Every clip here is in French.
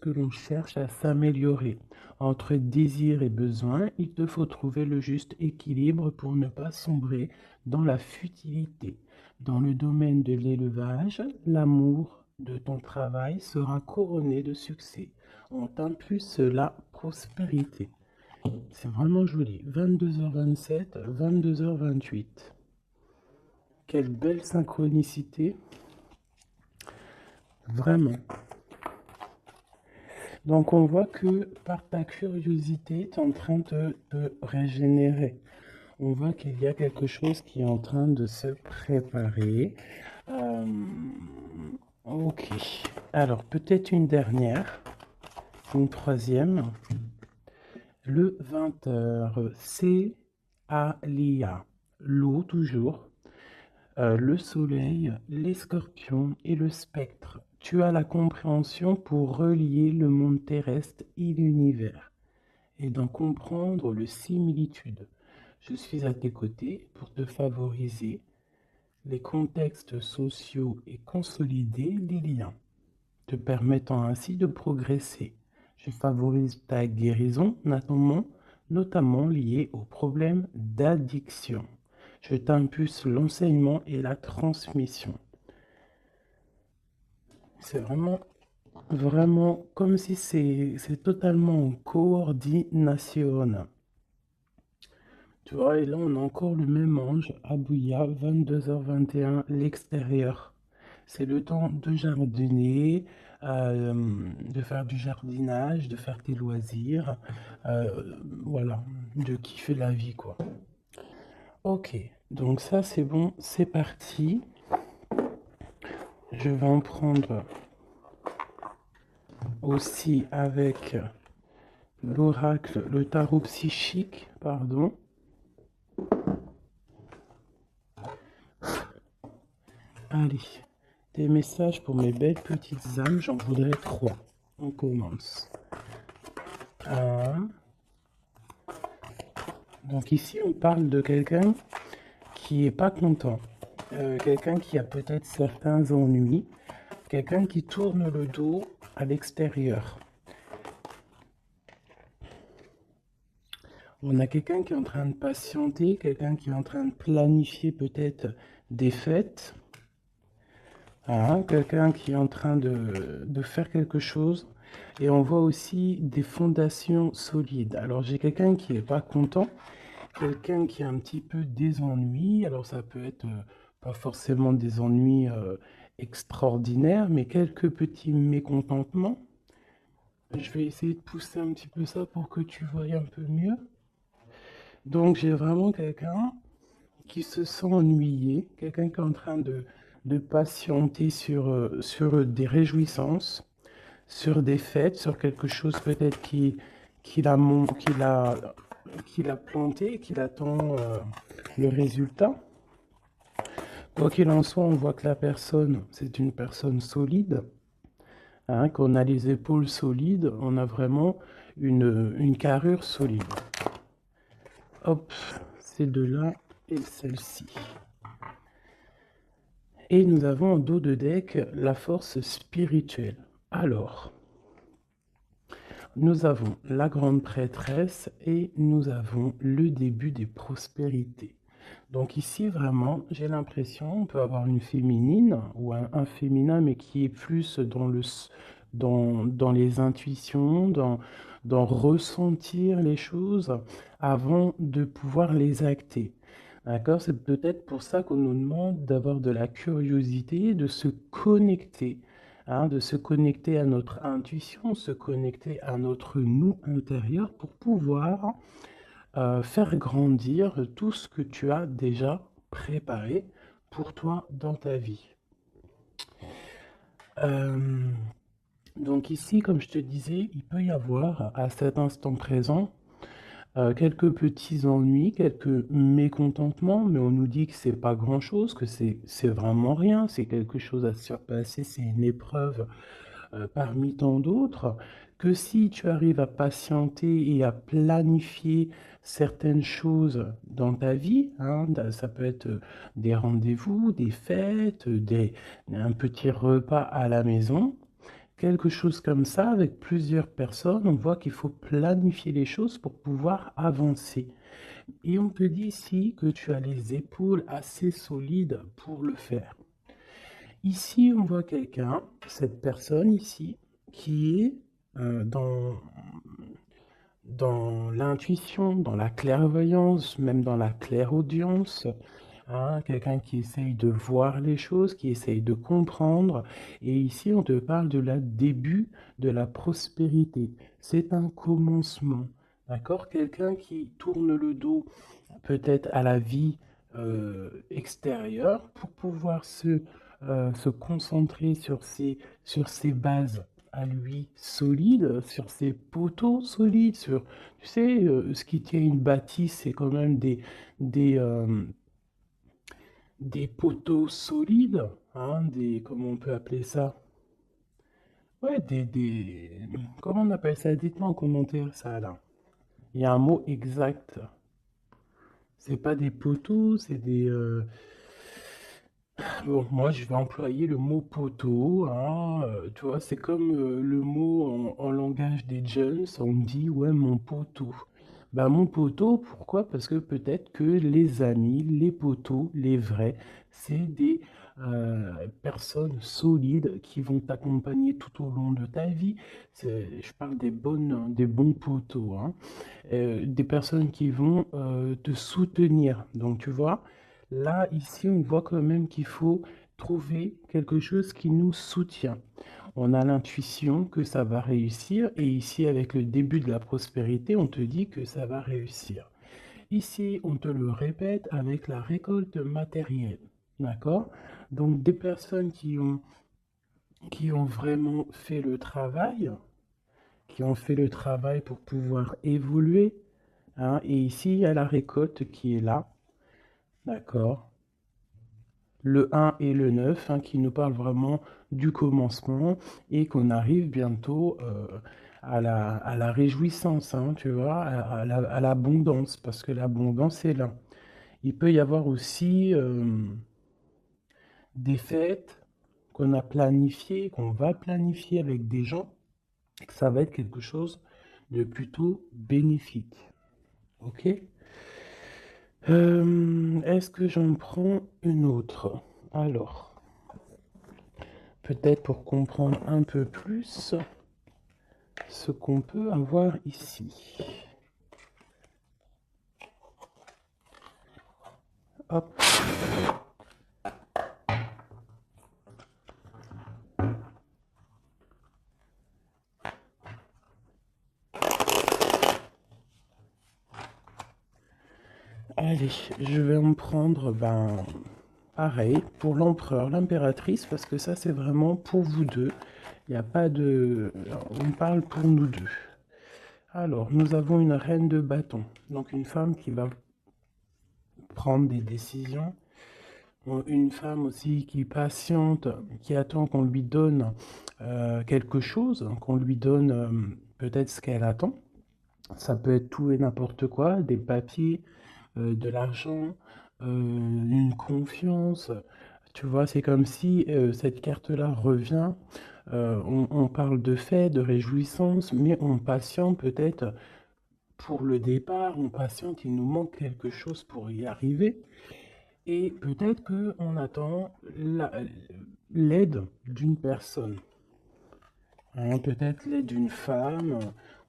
lorsque l'on cherche à s'améliorer. Entre désir et besoin, il te faut trouver le juste équilibre pour ne pas sombrer dans la futilité. Dans le domaine de l'élevage, l'amour de ton travail sera couronné de succès. On t'impulse la prospérité. C'est vraiment joli. 22h27, 22h28. Quelle belle synchronicité. Vraiment. Donc on voit que par ta curiosité, tu es en train de te régénérer. On voit qu'il y a quelque chose qui est en train de se préparer. Euh, ok. Alors peut-être une dernière, une troisième. Le 20h, c'est Alia. L'eau toujours. Le soleil, les scorpions et le spectre. Tu as la compréhension pour relier le monde terrestre et l'univers et d'en comprendre le similitude. Je suis à tes côtés pour te favoriser les contextes sociaux et consolider les liens, te permettant ainsi de progresser. Je favorise ta guérison, notamment liée aux problèmes d'addiction. Je t'impulse l'enseignement et la transmission. C'est vraiment comme si c'est totalement en coordination. Tu vois, et là, on a encore le même ange, Abouya, 22h21, l'extérieur. C'est le temps de jardiner, de faire du jardinage, de faire tes loisirs, voilà, de kiffer la vie, quoi. Ok, donc ça, c'est bon, c'est parti. Je vais en prendre aussi avec l'oracle, le tarot psychique, pardon. Allez, des messages pour mes belles petites âmes, j'en voudrais 3. On commence. 1. Donc ici, on parle de quelqu'un qui est pas content. Quelqu'un qui a peut-être certains ennuis. Quelqu'un qui tourne le dos à l'extérieur. On a quelqu'un qui est en train de patienter, quelqu'un qui est en train de planifier peut-être des fêtes. Quelqu'un qui est en train de faire quelque chose. Et on voit aussi des fondations solides. Alors j'ai quelqu'un qui n'est pas content, quelqu'un qui a un petit peu des ennuis. Alors ça peut être pas forcément des ennuis extraordinaires, mais quelques petits mécontentements. Je vais essayer de pousser un petit peu ça pour que tu vois un peu mieux. Donc j'ai vraiment quelqu'un qui se sent ennuyé, quelqu'un qui est en train de patienter sur des réjouissances, sur des fêtes, sur quelque chose peut-être qu'il a planté, qu'il attend le résultat. Quoi qu'il en soit, on voit que la personne, c'est une personne solide, qu'on a les épaules solides, on a vraiment une carrure solide. Hop, ces deux-là et celle-ci. Et nous avons en dos de deck la force spirituelle. Alors, nous avons la grande prêtresse et nous avons le début des prospérités. Donc ici, vraiment, j'ai l'impression, on peut avoir une féminine ou un féminin, mais qui est plus dans les intuitions, dans ressentir les choses avant de pouvoir les acter. D'accord? C'est peut-être pour ça qu'on nous demande d'avoir de la curiosité, de se connecter à notre intuition, se connecter à notre nous intérieur pour pouvoir faire grandir tout ce que tu as déjà préparé pour toi dans ta vie. Donc ici, comme je te disais, il peut y avoir à cet instant présent quelques petits ennuis, quelques mécontentements, mais on nous dit que c'est pas grand-chose, que c'est vraiment rien, c'est quelque chose à surpasser, c'est une épreuve parmi tant d'autres, que si tu arrives à patienter et à planifier certaines choses dans ta vie, ça peut être des rendez-vous, des fêtes, un petit repas à la maison, quelque chose comme ça avec plusieurs personnes. On voit qu'il faut planifier les choses pour pouvoir avancer. Et on te dit ici que tu as les épaules assez solides pour le faire. Ici, on voit quelqu'un, cette personne ici, qui est dans l'intuition, dans la clairvoyance, même dans la clairaudience, hein, quelqu'un qui essaye de voir les choses, qui essaye de comprendre. Et ici, on te parle de la début de la prospérité. C'est un commencement, d'accord? Quelqu'un qui tourne le dos peut-être à la vie extérieure pour pouvoir se concentrer sur ses bases à lui solides, sur ses poteaux solides, sur, tu sais, ce qui tient une bâtisse, c'est quand même des, euh, des poteaux solides, hein, comment on peut appeler ça? Ouais, comment on appelle ça? Dites-moi en commentaire ça là. Il y a un mot exact. C'est pas des poteaux, c'est bon, moi je vais employer le mot poteau, hein, tu vois, c'est comme le mot en langage des jeunes, on me dit ouais mon poteau. Bah mon poteau, pourquoi? Parce que peut-être que les amis, les poteaux, les vrais, c'est des personnes solides qui vont t'accompagner tout au long de ta vie. Je parle des bons poteaux, hein. Des personnes qui vont te soutenir. Donc tu vois, là, ici, on voit quand même qu'il faut trouver quelque chose qui nous soutient. On a l'intuition que ça va réussir et ici, avec le début de la prospérité, on te dit que ça va réussir. Ici, on te le répète avec la récolte matérielle. D'accord? Donc, des personnes qui ont vraiment fait le travail, qui ont fait le travail pour pouvoir évoluer, hein, et ici, il y a la récolte qui est là. D'accord? Le 1 et le 9, hein, qui nous parlent vraiment du commencement et qu'on arrive bientôt à la réjouissance, hein, tu vois, à l'abondance, parce que l'abondance est là. Il peut y avoir aussi des fêtes qu'on a planifiées, qu'on va planifier avec des gens, et que ça va être quelque chose de plutôt bénéfique. Ok? Est-ce que j'en prends une autre? Alors, peut-être pour comprendre un peu plus ce qu'on peut avoir ici. Hop. Allez, je vais en prendre, ben, pareil, pour l'empereur, l'impératrice, parce que ça, c'est vraiment pour vous deux. Il n'y a pas de... On parle pour nous deux. Alors, nous avons une reine de bâton, donc une femme qui va prendre des décisions. Une femme aussi qui patiente, qui attend qu'on lui donne quelque chose, qu'on lui donne peut-être ce qu'elle attend. Ça peut être tout et n'importe quoi, des papiers, de l'argent, une confiance. Tu vois, c'est comme si cette carte-là revient. On parle de fait, de réjouissance, mais on patiente peut-être pour le départ, on patiente, il nous manque quelque chose pour y arriver. Et peut-être qu'on attend l'aide d'une personne. Hein, peut-être l'aide d'une femme,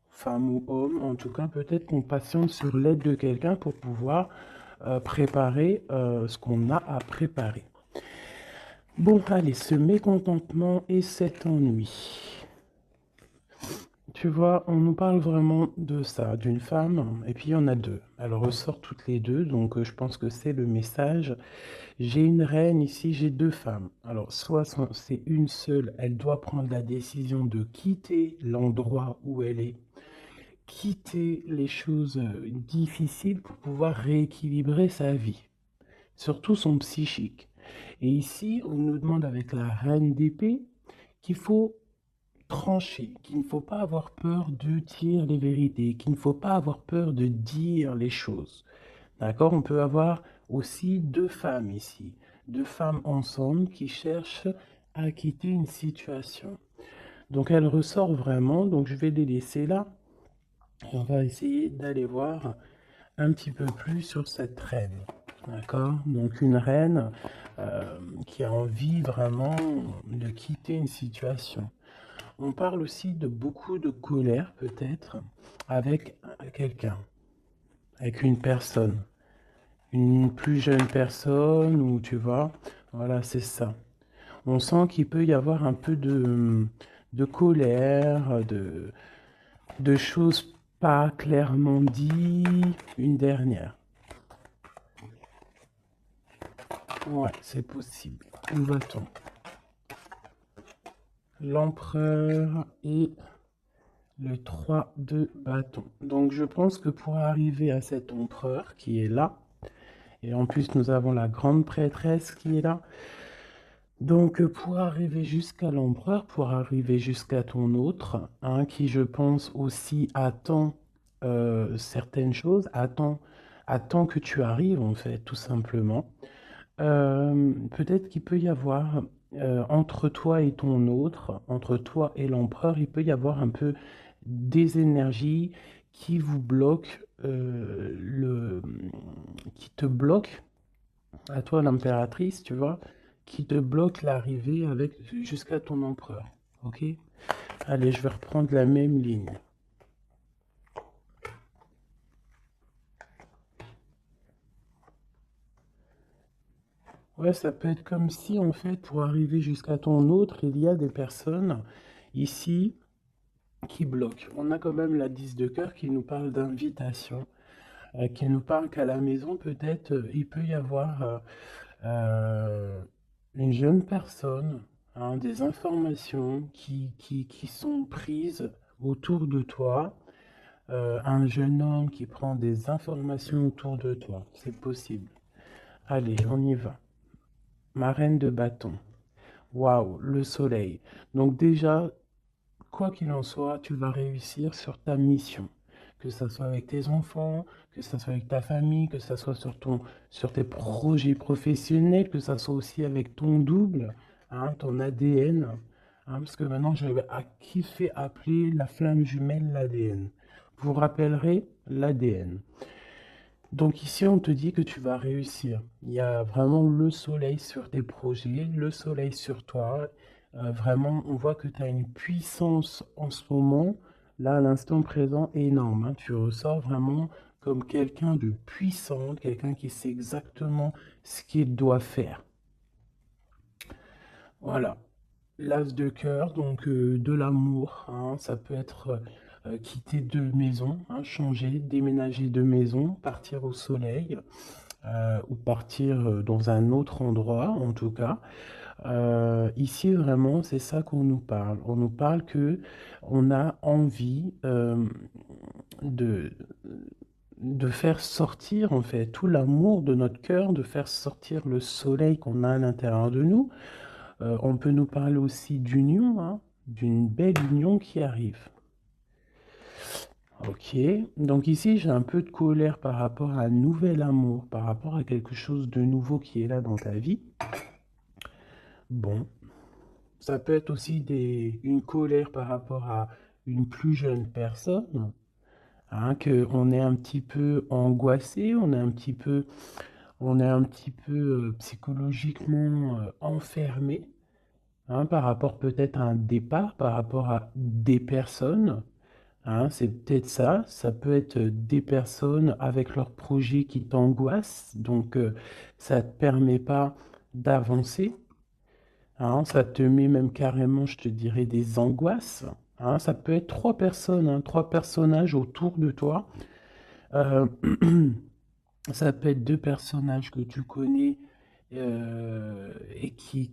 femme ou homme. En tout cas, peut-être qu'on patiente sur l'aide de quelqu'un pour pouvoir préparer ce qu'on a à préparer. Bon, allez, ce mécontentement et cet ennui. Tu vois, on nous parle vraiment de ça, d'une femme, et puis il y en a deux. Elle ressort toutes les deux, donc je pense que c'est le message. J'ai une reine ici, j'ai deux femmes. Alors, soit c'est une seule, elle doit prendre la décision de quitter l'endroit où elle est, quitter les choses difficiles pour pouvoir rééquilibrer sa vie, surtout son psychique. Et ici, on nous demande avec la reine d'épée qu'il faut trancher, qu'il ne faut pas avoir peur de dire les vérités, qu'il ne faut pas avoir peur de dire les choses. D'accord? On peut avoir aussi deux femmes ici, deux femmes ensemble qui cherchent à quitter une situation. Donc elle ressort vraiment, donc je vais les laisser là. Et on va essayer d'aller voir un petit peu plus sur cette reine. D'accord? Donc une reine qui a envie vraiment de quitter une situation. On parle aussi de beaucoup de colère peut-être avec quelqu'un, avec une personne. Une plus jeune personne ou tu vois, voilà, c'est ça. On sent qu'il peut y avoir un peu de colère, de choses pas clairement dites. Une dernière. Ouais, c'est possible. Où va-t-on? L'empereur et le 3 de bâton. Donc je pense que pour arriver à cet empereur qui est là, et en plus nous avons la grande prêtresse qui est là, donc pour arriver jusqu'à l'empereur, pour arriver jusqu'à ton autre, hein, qui je pense aussi attend certaines choses, attend que tu arrives en fait, tout simplement. Peut-être qu'il peut y avoir entre toi et ton autre, entre toi et l'empereur, il peut y avoir un peu des énergies qui vous bloquent, qui te bloquent, à toi l'impératrice, tu vois, qui te bloquent l'arrivée avec jusqu'à ton empereur. Ok? Allez, je vais reprendre la même ligne. Ouais, ça peut être comme si, en fait, pour arriver jusqu'à ton autre, il y a des personnes ici qui bloquent. On a quand même la 10 de cœur qui nous parle d'invitation, qui nous parle qu'à la maison, peut-être, il peut y avoir euh, une jeune personne, hein, des informations qui sont prises autour de toi, un jeune homme qui prend des informations autour de toi. C'est possible. Allez, on y va. Ma reine de bâton. Waouh, le soleil. Donc déjà, quoi qu'il en soit, tu vas réussir sur ta mission. Que ça soit avec tes enfants, que ça soit avec ta famille, que ça soit sur tes projets professionnels, que ça soit aussi avec ton double, hein, ton ADN. Hein, parce que maintenant, je vais kiffer appeler la flamme jumelle l'ADN. Vous vous rappellerez l'ADN. Donc ici, on te dit que tu vas réussir. Il y a vraiment le soleil sur tes projets, le soleil sur toi. Vraiment, on voit que tu as une puissance en ce moment, là, à l'instant présent, énorme. Hein. Tu ressors vraiment comme quelqu'un de puissant, quelqu'un qui sait exactement ce qu'il doit faire. Voilà. L'as de cœur, donc de l'amour, hein, ça peut être quitter de maison, hein, changer, déménager de maison, partir au soleil ou partir dans un autre endroit en tout cas. Ici vraiment c'est ça qu'on nous parle. On nous parle que on a envie de, de faire sortir en fait tout l'amour de notre cœur, de faire sortir le soleil qu'on a à l'intérieur de nous. On peut nous parler aussi d'union, hein, d'une belle union qui arrive. Ok, donc ici j'ai un peu de colère par rapport à un nouvel amour, par rapport à quelque chose de nouveau qui est là dans ta vie. Bon, ça peut être aussi une colère par rapport à une plus jeune personne, hein, que on est un petit peu angoissé, on est un petit peu psychologiquement enfermé, hein, par rapport peut-être à un départ, par rapport à des personnes. Hein, c'est peut-être ça. Ça peut être des personnes avec leurs projets qui t'angoissent, donc ça ne te permet pas d'avancer. Hein, ça te met même carrément, je te dirais, des angoisses. Hein, ça peut être trois personnes, hein, trois personnages autour de toi. Euh, Ça peut être deux personnages que tu connais et qui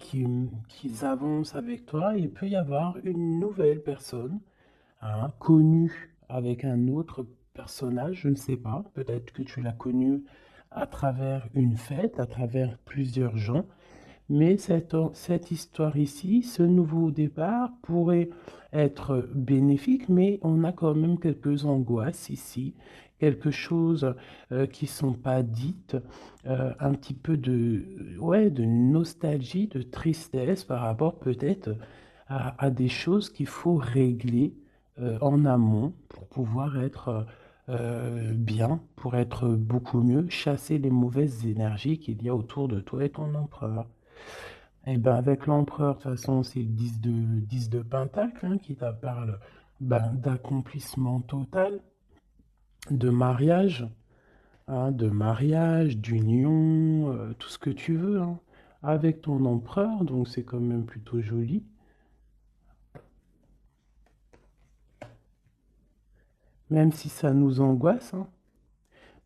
avancent avec toi. Il peut y avoir une nouvelle personne, hein, connue avec un autre personnage, je ne sais pas. Peut-être que tu l'as connu à travers une fête, à travers plusieurs gens. Mais cette histoire ici, ce nouveau départ pourrait être bénéfique, mais on a quand même quelques angoisses ici, quelque chose qui sont pas dites, un petit peu de, ouais, de nostalgie, de tristesse par rapport peut-être à des choses qu'il faut régler en amont pour pouvoir être bien, pour être beaucoup mieux, chasser les mauvaises énergies qu'il y a autour de toi et ton empereur. Et ben avec l'empereur, de toute façon, c'est le 10 de Pentacle hein, qui t'a parle ben, d'accomplissement total, de mariage, d'union, tout ce que tu veux, hein, avec ton empereur, donc c'est quand même plutôt joli. Même si ça nous angoisse, hein,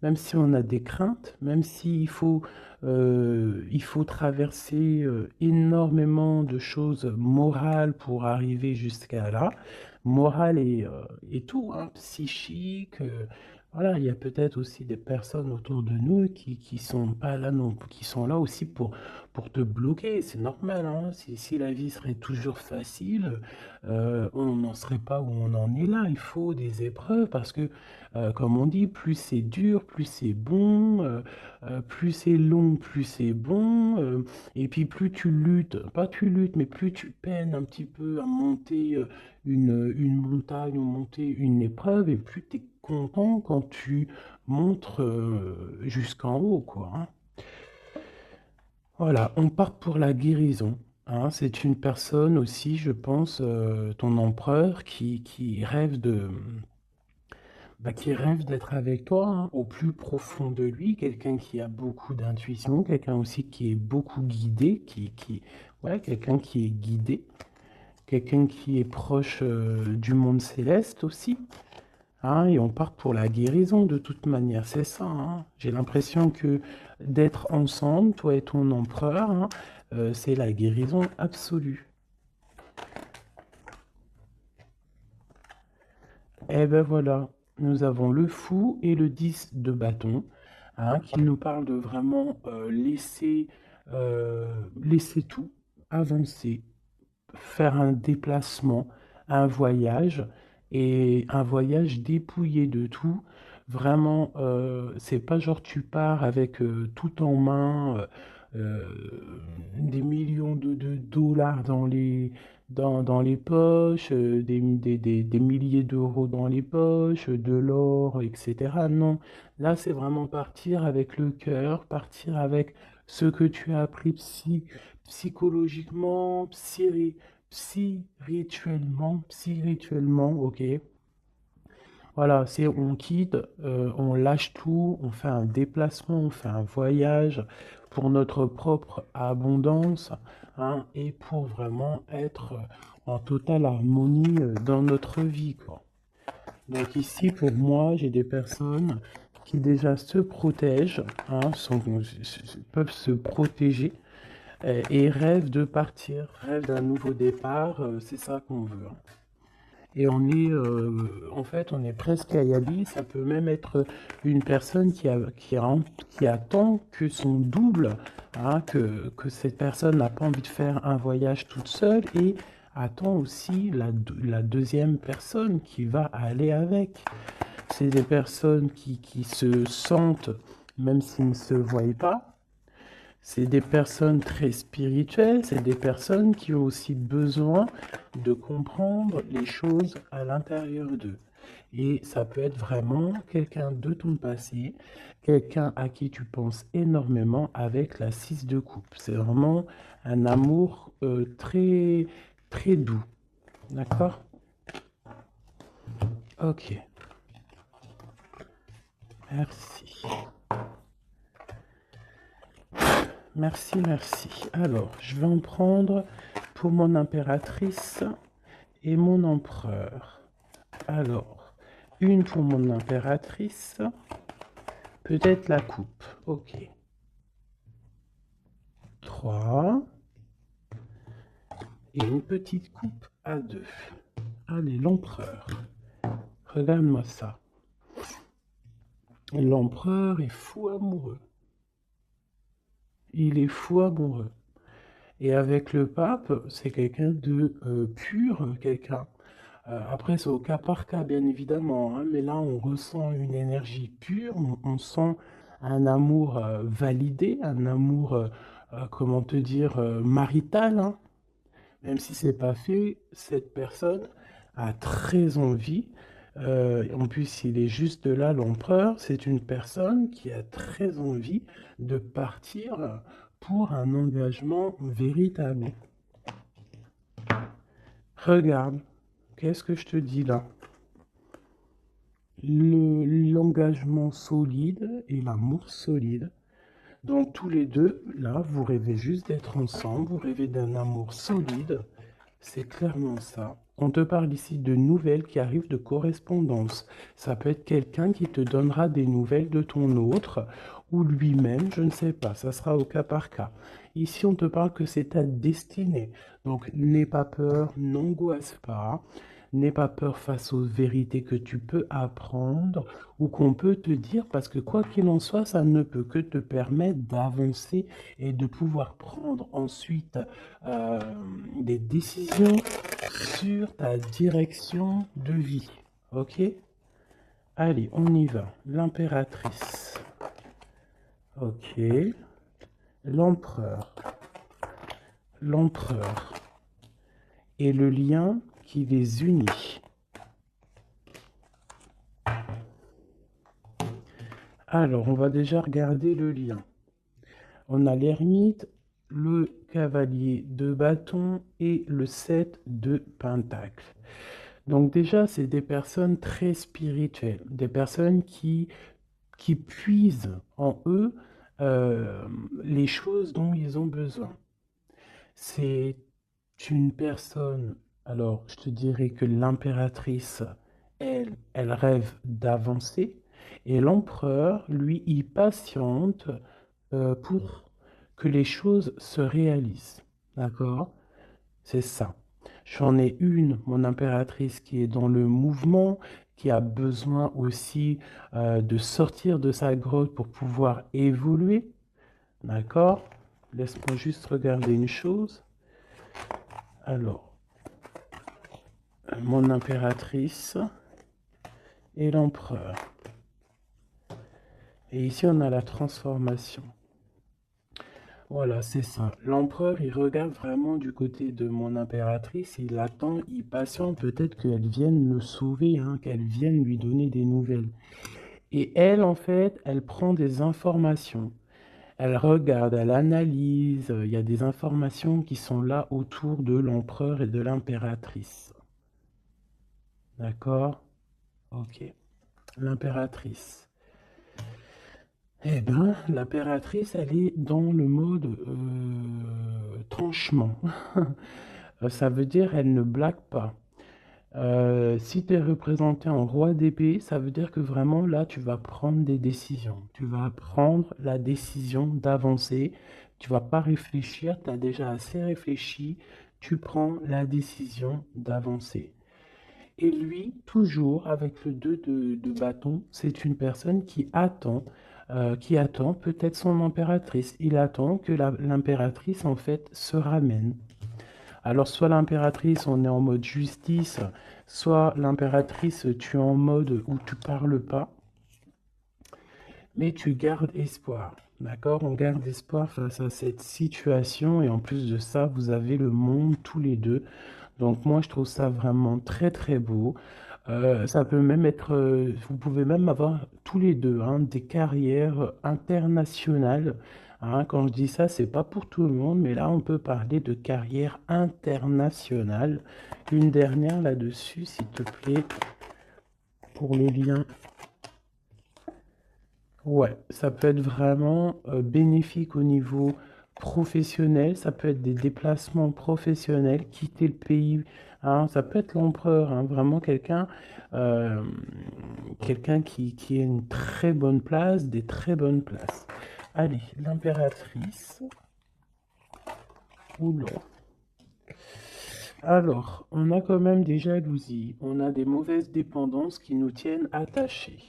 même si on a des craintes, même s'il faut, il faut traverser énormément de choses morales pour arriver jusqu'à là, morale et tout, hein, psychique. Voilà, il y a peut-être aussi des personnes autour de nous qui sont pas là non, qui sont là aussi pour te bloquer. C'est normal, hein. Si la vie serait toujours facile, on n'en serait pas où on en est là. Il faut des épreuves parce que comme on dit, plus c'est dur, plus c'est bon, plus c'est long, plus c'est bon, et puis plus tu luttes, pas tu luttes, mais plus tu peines un petit peu à monter une montagne ou monter une épreuve, et plus tu es content quand tu montes jusqu'en haut, quoi, hein. Voilà, on part pour la guérison, hein. C'est une personne aussi, je pense, ton empereur, qui rêve qui rêve d'être avec toi, hein, au plus profond de lui, quelqu'un qui a beaucoup d'intuition, quelqu'un aussi qui est beaucoup guidé, ouais, quelqu'un qui est guidé, quelqu'un qui est proche du monde céleste aussi, hein, et on part pour la guérison de toute manière, c'est ça, hein. J'ai l'impression que d'être ensemble, toi et ton empereur, hein, c'est la guérison absolue. Et ben voilà, nous avons le fou et le 10 de bâton, hein, qui nous parlent de vraiment laisser tout, avancer, faire un déplacement, un voyage, et un voyage dépouillé de tout. Vraiment, c'est pas genre tu pars avec tout en main, des millions de dollars dans les poches, des milliers d'euros dans les poches, de l'or, etc. Non, là c'est vraiment partir avec le cœur, partir avec ce que tu as appris psychologiquement, spirituellement, ok. Voilà, c'est on quitte, on lâche tout, on fait un déplacement, on fait un voyage pour notre propre abondance, hein, et pour vraiment être en totale harmonie dans notre vie, quoi. Donc ici, pour moi, j'ai des personnes qui déjà se protègent, hein, peuvent se protéger et rêvent de partir, rêvent d'un nouveau départ, c'est ça qu'on veut, hein. Et en fait, on est presque à y aller. Ça peut même être une personne qui attend que son double, hein, que cette personne n'a pas envie de faire un voyage toute seule et attend aussi la deuxième personne qui va aller avec. C'est des personnes qui se sentent, même s'ils ne se voient pas, c'est des personnes très spirituelles, c'est des personnes qui ont aussi besoin de comprendre les choses à l'intérieur d'eux. Et ça peut être vraiment quelqu'un de ton passé, quelqu'un à qui tu penses énormément avec la 6 de coupe. C'est vraiment un amour très, très doux. D'accord? Ok, merci. Merci, merci. Alors, je vais en prendre pour mon impératrice et mon empereur. Alors, une pour mon impératrice, peut-être la coupe. Ok. 3. Et une petite coupe à 2. Allez, l'empereur. Regarde-moi ça. L'empereur est fou amoureux. Il est fou amoureux. Et avec le pape, c'est quelqu'un de pur, quelqu'un. Après, c'est au cas par cas, bien évidemment, hein, mais là, on ressent une énergie pure, on sent un amour validé, un amour, comment te dire, marital, hein. Même si c'est pas fait, cette personne a très envie. En plus, il est juste là, l'empereur. C'est une personne qui a très envie de partir pour un engagement véritable. Regarde, qu'est-ce que je te dis là? L'engagement solide et l'amour solide. Donc tous les deux, là, vous rêvez juste d'être ensemble, vous rêvez d'un amour solide. C'est clairement ça. On te parle ici de nouvelles qui arrivent de correspondance. Ça peut être quelqu'un qui te donnera des nouvelles de ton autre, ou lui-même, je ne sais pas, ça sera au cas par cas. Ici, on te parle que c'est ta destinée. Donc, n'aie pas peur, n'angoisse pas. N'aie pas peur face aux vérités que tu peux apprendre ou qu'on peut te dire, parce que quoi qu'il en soit, ça ne peut que te permettre d'avancer et de pouvoir prendre ensuite euh, des décisions sur ta direction de vie. Ok? Allez, on y va. L'impératrice. Ok. L'empereur. L'empereur. Et le lien qui les unit. Alors, on va déjà regarder le lien. On a l'ermite, le cavalier de bâton et le 7 de pentacle. Donc déjà, c'est des personnes très spirituelles, des personnes qui puisent en eux euh, les choses dont ils ont besoin. C'est une personne, alors je te dirais que l'impératrice, elle rêve d'avancer et l'empereur, lui, il patiente pour que les choses se réalisent. D'accord? C'est ça. J'en ai une, mon impératrice, qui est dans le mouvement, qui a besoin aussi de sortir de sa grotte pour pouvoir évoluer. D'accord? Laisse-moi juste regarder une chose. Alors, mon impératrice et l'empereur. Et ici, on a la transformation. Voilà, c'est ça. L'empereur, il regarde vraiment du côté de mon impératrice, il attend, il patiente peut-être qu'elle vienne le sauver, hein, qu'elle vienne lui donner des nouvelles. Et elle, en fait, elle prend des informations. Elle regarde, elle analyse, il y a des informations qui sont là autour de l'empereur et de l'impératrice. D'accord? Ok. L'impératrice. Eh bien, l'impératrice, elle est dans le mode tranchement. Ça veut dire elle ne blague pas. Si tu es représenté en roi d'épée, ça veut dire que vraiment là, tu vas prendre des décisions. Tu vas prendre la décision d'avancer. Tu vas pas réfléchir, tu as déjà assez réfléchi. Tu prends la décision d'avancer. Et lui, toujours avec le 2 de bâton, c'est une personne qui attend peut-être son impératrice. Il attend que l'impératrice, en fait, se ramène. Alors, soit l'impératrice, on est en mode justice, soit l'impératrice, tu es en mode où tu parles pas, mais tu gardes espoir. D'accord? On garde espoir face à cette situation et en plus de ça, vous avez le monde tous les deux. Donc moi, je trouve ça vraiment très très beau. Ça peut même être, vous pouvez même avoir tous les deux hein, des carrières internationales. Hein. Quand je dis ça, c'est pas pour tout le monde, mais là, on peut parler de carrière internationale. Une dernière là-dessus, s'il te plaît, pour le lien. Ouais, ça peut être vraiment bénéfique au niveau professionnel, ça peut être des déplacements professionnels, quitter le pays, hein, ça peut être l'empereur, hein, vraiment euh, quelqu'un qui a une très bonne place, des très bonnes places. Allez, l'impératrice. Oula. Alors, on a quand même des jalousies, on a des mauvaises dépendances qui nous tiennent attachés.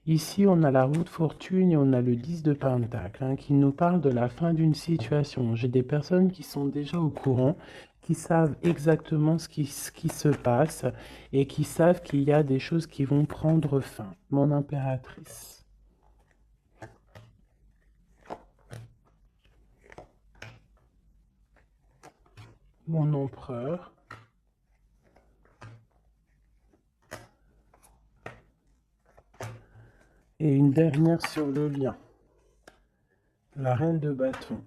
Ici, on a la roue de fortune et on a le 10 de pentacle hein, qui nous parle de la fin d'une situation. J'ai des personnes qui sont déjà au courant, qui savent exactement ce qui se passe et qui savent qu'il y a des choses qui vont prendre fin. Mon impératrice. mon empereur. Et une dernière sur le lien. La reine de bâton.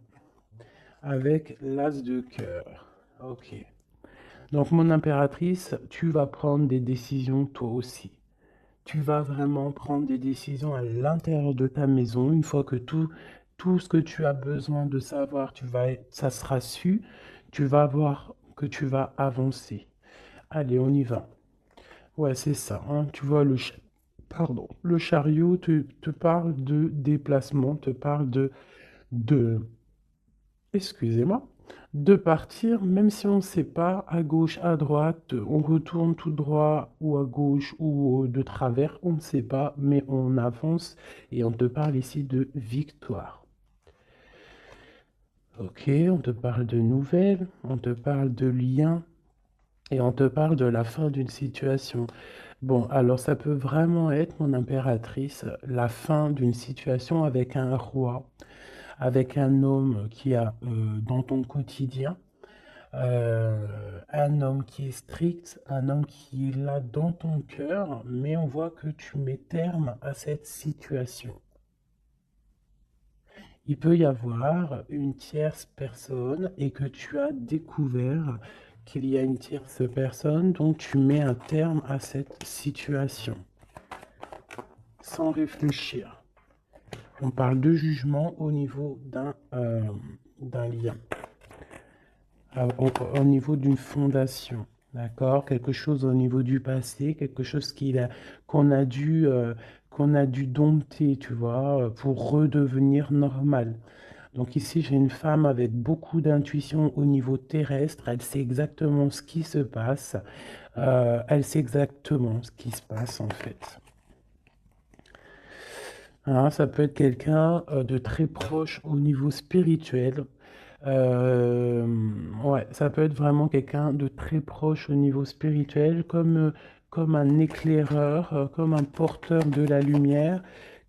Avec l'as de cœur. Ok. Donc mon impératrice, tu vas prendre des décisions toi aussi. Tu vas vraiment prendre des décisions à l'intérieur de ta maison. Une fois que tout ce que tu as besoin de savoir, ça sera su, tu vas voir que tu vas avancer. Allez, on y va. Ouais, c'est ça, hein. Tu vois, pardon, le chariot te parle de déplacement, te parle de, excusez-moi, de partir, même si on ne sait pas, à gauche, à droite, on retourne tout droit ou à gauche ou de travers, on ne sait pas, mais on avance et on te parle ici de victoire. Ok, on te parle de nouvelles, on te parle de liens et on te parle de la fin d'une situation. Bon, alors ça peut vraiment être, mon impératrice, la fin d'une situation avec un roi, avec un homme qui a dans ton quotidien, un homme qui est strict, un homme qui est là dans ton cœur, mais on voit que tu mets terme à cette situation. Il peut y avoir une tierce personne et que tu as découvert qu'il y a une tierce personne, donc tu mets un terme à cette situation sans réfléchir. On parle de jugement au niveau d'un lien, au niveau d'une fondation, d'accord? Quelque chose au niveau du passé, quelque chose qu'on a qu'on a dû dompter, tu vois, pour redevenir normal. Donc ici, j'ai une femme avec beaucoup d'intuition au niveau terrestre. Elle sait exactement ce qui se passe. Elle sait exactement ce qui se passe en fait. Hein, ça peut être quelqu'un de très proche au niveau spirituel. Euh, ouais, ça peut être vraiment quelqu'un de très proche au niveau spirituel, comme un éclaireur, comme un porteur de la lumière,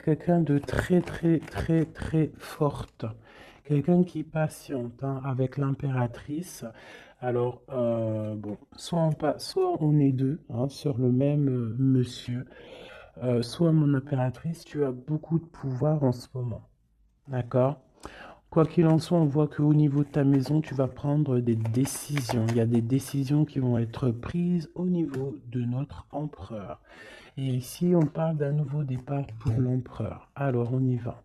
quelqu'un de très, très, très, très forte. Quelqu'un qui patiente hein, avec l'impératrice. Alors, bon, soit on est deux hein, sur le même monsieur. Soit mon impératrice, tu as beaucoup de pouvoir en ce moment. D'accord? Quoi qu'il en soit, on voit qu'au niveau de ta maison, tu vas prendre des décisions. Il y a des décisions qui vont être prises au niveau de notre empereur. Et ici, on parle d'un nouveau départ pour l'empereur. Alors, on y va.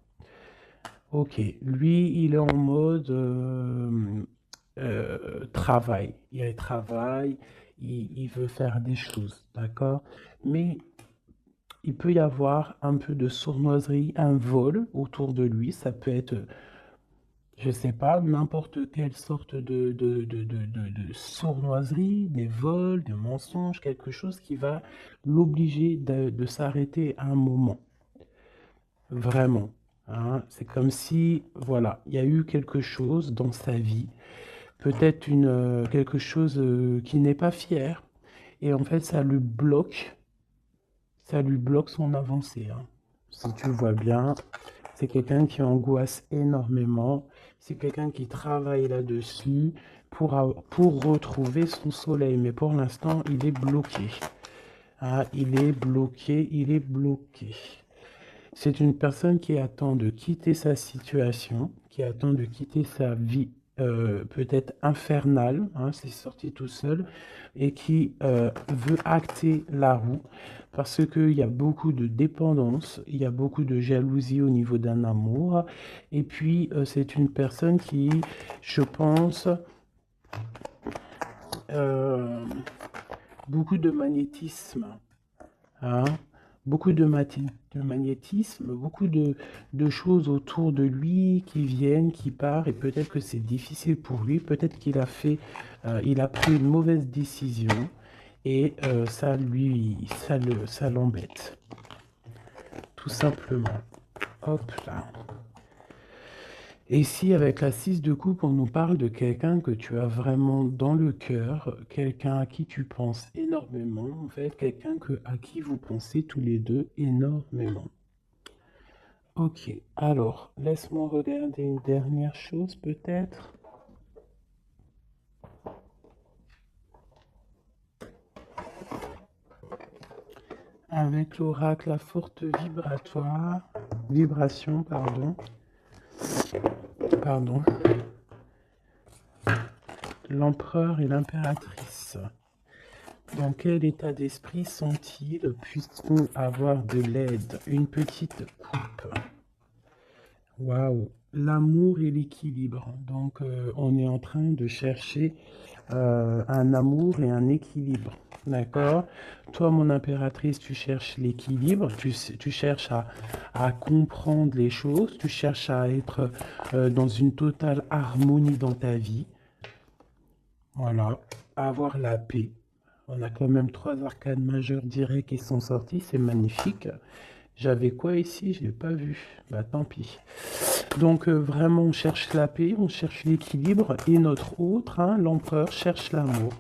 Ok, lui, il est en mode travail. Il travaille, il veut faire des choses, d'accord? Mais il peut y avoir un peu de sournoiserie, un vol autour de lui. Ça peut être, je sais pas, n'importe quelle sorte de sournoiserie, des vols, des mensonges, quelque chose qui va l'obliger de s'arrêter à un moment. Vraiment. Hein. C'est comme si, voilà, il y a eu quelque chose dans sa vie, peut-être quelque chose qui n'est pas fier. Et en fait, ça lui bloque son avancée. Hein. Si tu vois bien, c'est quelqu'un qui angoisse énormément. C'est quelqu'un qui travaille là-dessus pour retrouver son soleil. Mais pour l'instant, il est bloqué. Ah, il est bloqué, il est bloqué. C'est une personne qui attend de quitter sa situation, qui attend de quitter sa vie peut-être infernale, hein, c'est sorti tout seul, et qui veut acter la roue parce qu'il y a beaucoup de dépendance, il y a beaucoup de jalousie au niveau d'un amour, et puis c'est une personne qui, je pense, euh, beaucoup de magnétisme. Hein, beaucoup de magnétisme, beaucoup de choses autour de lui qui viennent, qui partent, et peut-être que c'est difficile pour lui, peut-être il a pris une mauvaise décision, et ça l'embête, tout simplement. Hop là. Et ici, avec la 6 de coupe, on nous parle de quelqu'un que tu as vraiment dans le cœur, quelqu'un à qui tu penses énormément, en fait, à qui vous pensez tous les deux énormément. Ok, alors, laisse-moi regarder une dernière chose peut-être. avec l'oracle à forte vibration, pardon, l'empereur et l'impératrice. Dans quel état d'esprit sont-ils? Puissent-ils avoir de l'aide? Une petite coupe. Waouh! L'amour et l'équilibre. Donc, on est en train de chercher un amour et un équilibre. D'accord? Toi, mon impératrice, tu cherches l'équilibre, tu cherches à comprendre les choses, tu cherches à être dans une totale harmonie dans ta vie. Voilà, avoir la paix. On a quand même 3 arcanes majeures directs qui sont sortis, c'est magnifique. J'avais quoi ici? Je n'ai pas vu. Bah tant pis. Donc vraiment, on cherche la paix, on cherche l'équilibre. Et notre autre, hein, l'empereur, cherche l'amour.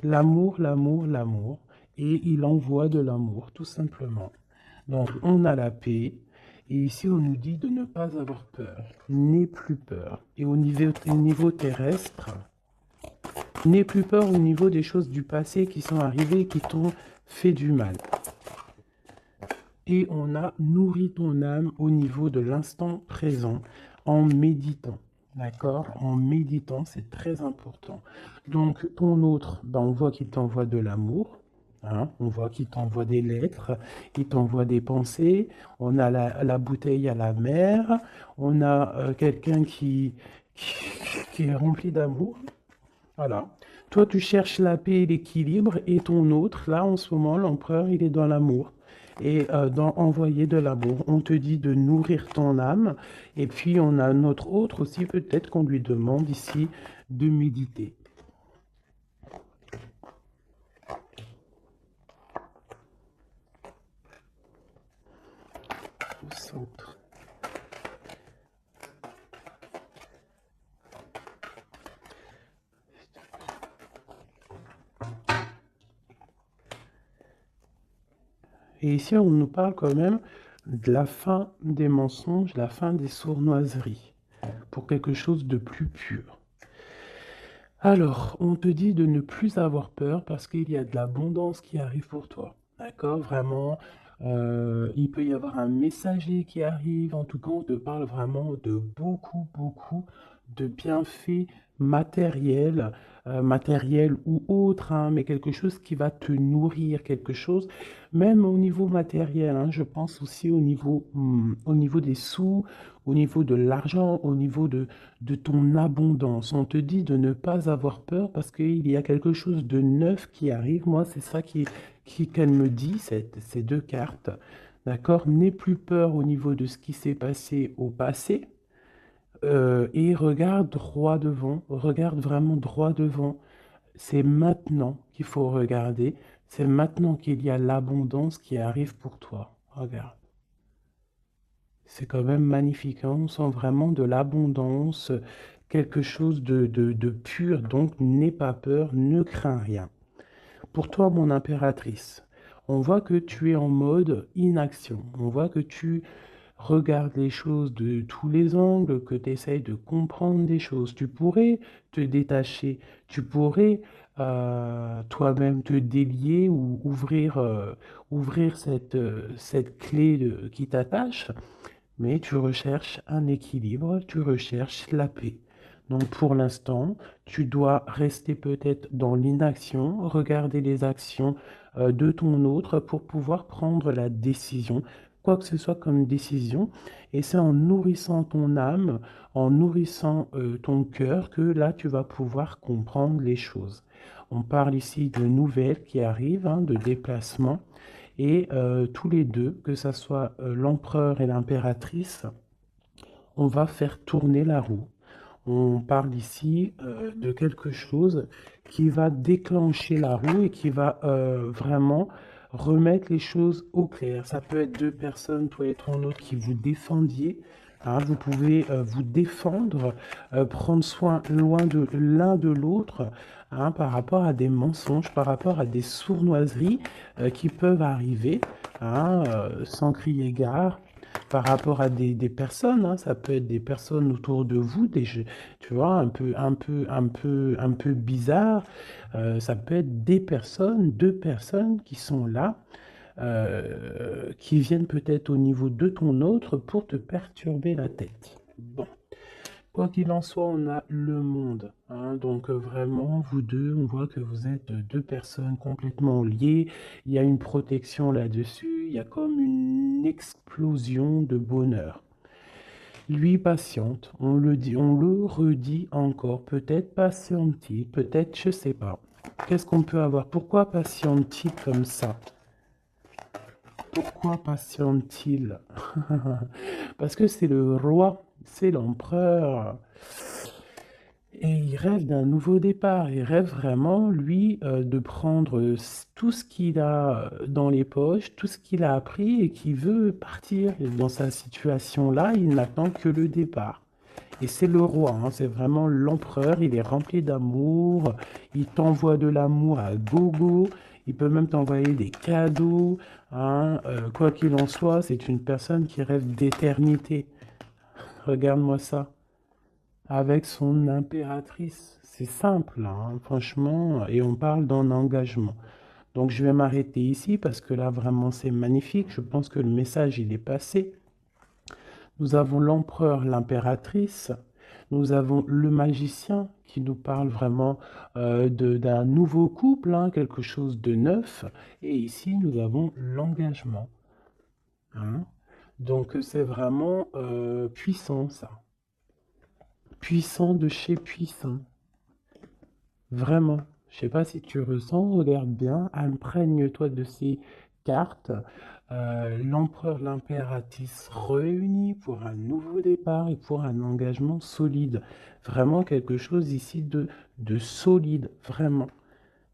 L'amour, l'amour, l'amour. Et il envoie de l'amour, tout simplement. Donc on a la paix. Et ici, on nous dit de ne pas avoir peur. N'aie plus peur. Et au niveau terrestre, n'aie plus peur au niveau des choses du passé qui sont arrivées et qui t'ont fait du mal. Et on a nourri ton âme au niveau de l'instant présent en méditant. D'accord? En méditant, c'est très important. Donc, ton autre, ben, on voit qu'il t'envoie de l'amour. Hein, on voit qu'il t'envoie des lettres, il t'envoie des pensées. On a la bouteille à la mer. On a quelqu'un qui est rempli d'amour. Voilà. Toi, tu cherches la paix et l'équilibre, et ton autre, là, en ce moment, l'empereur, il est dans l'amour. Et dans envoyer de l'amour, on te dit de nourrir ton âme. Et puis, on a notre autre aussi, peut-être qu'on lui demande ici de méditer. Au centre. Et ici, on nous parle quand même de la fin des mensonges, la fin des sournoiseries, pour quelque chose de plus pur. Alors, on te dit de ne plus avoir peur parce qu'il y a de l'abondance qui arrive pour toi. D'accord? Vraiment, il peut y avoir un messager qui arrive. En tout cas, on te parle vraiment de beaucoup, beaucoup de bienfaits matériels, matériels ou autres, hein, mais quelque chose qui va te nourrir, quelque chose, même au niveau matériel, hein, je pense aussi au niveau des sous, au niveau de l'argent, au niveau de ton abondance. On te dit de ne pas avoir peur parce qu'il y a quelque chose de neuf qui arrive. Moi, c'est ça qu'elle me dit, ces 2 cartes. D'accord? N'aie plus peur au niveau de ce qui s'est passé au passé. Et regarde droit devant, regarde vraiment droit devant. C'est maintenant qu'il faut regarder. C'est maintenant qu'il y a l'abondance qui arrive pour toi. Regarde. C'est quand même magnifique, hein. On sent vraiment de l'abondance, quelque chose de pur. Donc, n'aie pas peur, ne crains rien. Pour toi, mon impératrice, on voit que tu es en mode inaction. On voit que tu regardes les choses de tous les angles, que tu essayes de comprendre des choses. Tu pourrais te détacher, tu pourrais toi-même te délier ou ouvrir cette clé qui t'attache, mais tu recherches un équilibre, tu recherches la paix. Donc pour l'instant, tu dois rester peut-être dans l'inaction, regarder les actions de ton autre pour pouvoir prendre la décision, quoi que ce soit comme décision. Et c'est en nourrissant ton âme, en nourrissant ton cœur, que là, tu vas pouvoir comprendre les choses. On parle ici de nouvelles qui arrivent, hein, de déplacements. Et tous les deux, que ce soit l'empereur et l'impératrice, on va faire tourner la roue. On parle ici de quelque chose qui va déclencher la roue et qui va vraiment remettre les choses au clair. Ça peut être 2 personnes, toi et ton autre, qui vous défendiez. Hein, vous pouvez vous défendre, prendre soin loin de l'un de l'autre, hein, par rapport à des mensonges, par rapport à des sournoiseries qui peuvent arriver, hein, sans crier gare par rapport à des personnes, hein. Ça peut être des personnes autour de vous, tu vois, un peu bizarre. Ça peut être des personnes, 2 personnes qui sont là, qui viennent peut-être au niveau de ton autre pour te perturber la tête. Bon. Quoi qu'il en soit, on a le monde, hein. Donc vraiment, vous deux, on voit que vous êtes deux personnes complètement liées. Il y a une protection là-dessus. Il y a comme une explosion de bonheur. Lui patiente, on le dit, on le redit encore. Peut-être patiente-t-il, peut-être, je sais pas. Qu'est-ce qu'on peut avoir? Pourquoi patiente-t-il comme ça? Pourquoi patiente-t-il? Parce que c'est le roi, c'est l'empereur. Et il rêve d'un nouveau départ. Il rêve vraiment, lui, de prendre tout ce qu'il a dans les poches, tout ce qu'il a appris et qui veut partir. Et dans sa situation-là, il n'attend que le départ. Et c'est le roi, hein, c'est vraiment l'empereur. Il est rempli d'amour. Il t'envoie de l'amour à gogo. Il peut même t'envoyer des cadeaux, hein. Quoi qu'il en soit, c'est une personne qui rêve d'éternité. Regarde-moi ça. Avec son impératrice. C'est simple, hein, franchement, et on parle d'un engagement. Donc je vais m'arrêter ici parce que là, vraiment, c'est magnifique. Je pense que le message, il est passé. Nous avons l'empereur, l'impératrice. Nous avons le magicien qui nous parle vraiment d'un nouveau couple, hein, quelque chose de neuf. Et ici, nous avons l'engagement, hein. Donc c'est vraiment puissant, ça. Puissant de chez puissant. Vraiment. Je sais pas si tu ressens, regarde bien, imprègne-toi de ces cartes. L'empereur, l'impératrice réunis pour un nouveau départ et pour un engagement solide. Vraiment quelque chose ici de solide, vraiment.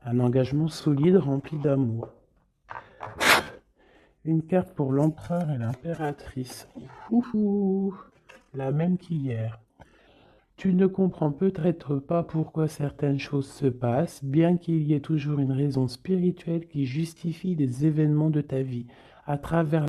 Un engagement solide rempli d'amour. Une carte pour l'empereur et l'impératrice. Ouhou, la même qu'hier. Tu ne comprends peut-être pas pourquoi certaines choses se passent, bien qu'il y ait toujours une raison spirituelle qui justifie les événements de ta vie. À travers